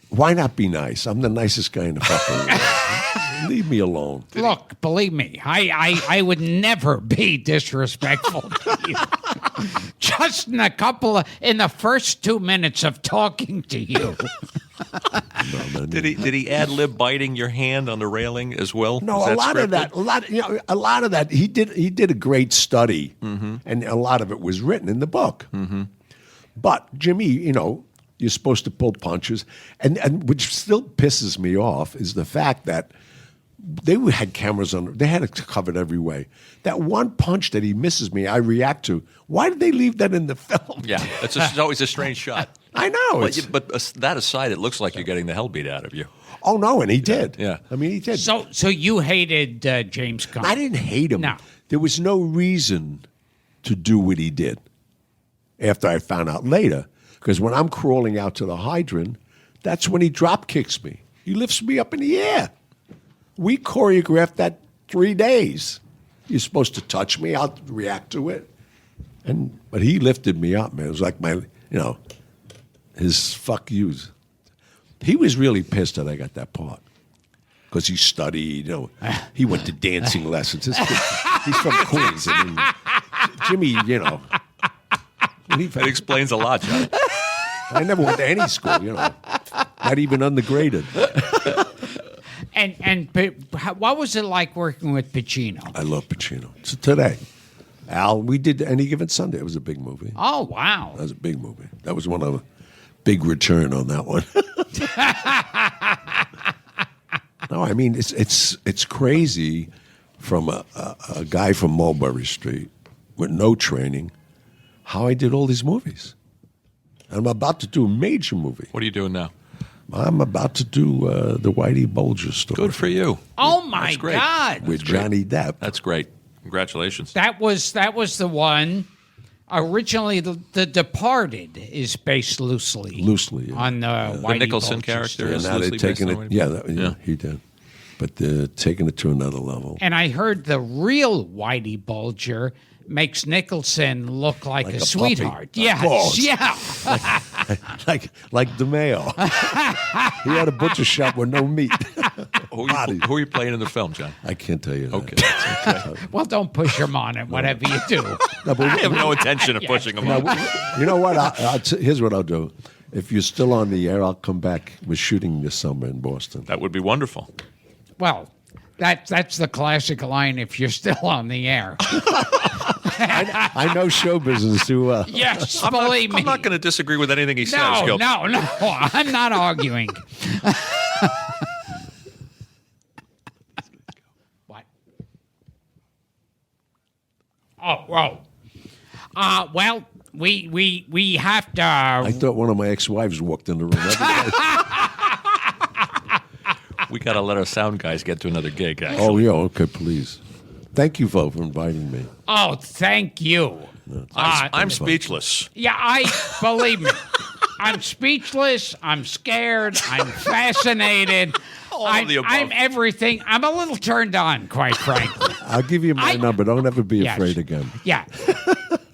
why not be nice? I'm the nicest guy in the fucking world. Leave me alone. Look, believe me, I would never be disrespectful to you. Just in the first 2 minutes of talking to you. Did he ad lib biting your hand on the railing as well? No, Was a lot of scripted? that, a lot of that. He did a great study, and a lot of it was written in the book. Mm-hmm. But Jimmy, you're supposed to pull punches, and which still pisses me off is the fact that They had cameras on. They had it covered every way. That one punch that he misses me, I react to. Why did they leave that in the film? Yeah, it's always a strange shot. I know. But that aside, it looks like you're getting the hell beat out of you. Oh, no, and he did. Yeah. I mean, he did. So you hated James Gunn? I didn't hate him. No. There was no reason to do what he did after I found out later. Because when I'm crawling out to the hydrant, that's when he drop kicks me. He lifts me up in the air. We choreographed that 3 days. You're supposed to touch me. I'll react to it. But he lifted me up, man. It was like his fuck yous. He was really pissed that I got that part. Because he studied, he went to dancing lessons. He's from Queens. I mean, Jimmy, That explains a lot, John. I never went to any school, not even undergraded. And what was it like working with Pacino? I love Pacino. So today, Al, we did Any Given Sunday. It was a big movie. Oh, wow. That was a big movie. That was one of a big return on that one. No, I mean it's crazy from a guy from Mulberry Street with no training, how I did all these movies. I'm about to do a major movie. What are you doing now? I'm about to do the Whitey Bulger story. Good for you. Oh, my That's great. God. With Johnny Depp. That's great. Congratulations. That was the one. Originally, The Departed is based loosely Loosely, yeah. on the Whitey Nicholson Bulger character story. And is now they're loosely taking based it. on Whitey Yeah, he did. But they're taking it to another level. And I heard the real Whitey Bulger makes Nicholson look like a a sweetheart. puppy. Of course. Yeah. like DeMeo. He had a butcher shop with no meat. Who are you playing in the film, John? I can't tell you that. Okay. Well, don't push him on it, whatever you do. No, but I have no intention of pushing him on. you know what? Here's what I'll do. If you're still on the air, I'll come back. We're shooting this summer in Boston. That would be wonderful. Well, that's the classic line if you're still on the air. I know show business too well. Yes, believe me. I'm not going to disagree with anything he says, No, Gil. no, I'm not arguing. What? Oh, whoa. Well, we have to. I thought one of my ex-wives walked in the room every day. We got to let our sound guys get to another gig, actually. Oh, yeah, okay, please. Thank you, folks, for inviting me. Oh, thank you. I'm speechless. Yeah, believe me. I'm speechless. I'm scared. I'm fascinated. All of the above. I'm everything. I'm a little turned on, quite frankly. I'll give you my number. Don't ever be Yes. afraid again. Yeah.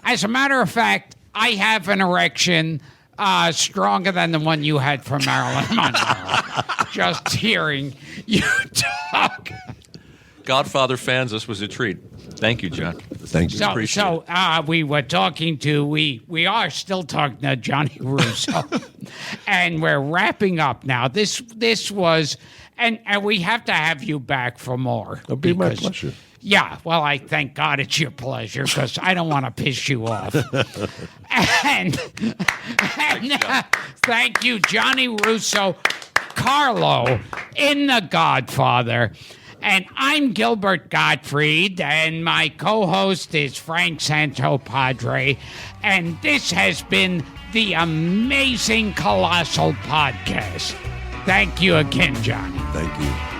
As a matter of fact, I have an erection stronger than the one you had from Marilyn Monroe. Just hearing you talk. Godfather fans, this was a treat. Thank you, John. Thank you. So we were talking to, we are still talking to Gianni Russo, and we're wrapping up now. This was, and we have to have you back for more. It'll be my pleasure. Yeah, well, I thank God it's your pleasure because I don't want to piss you off. and thank you, Gianni Russo, Carlo in The Godfather. And I'm Gilbert Gottfried, and my co-host is Frank Santopadre, and this has been the amazing Colossal podcast. Thank you again, Johnny. Thank you.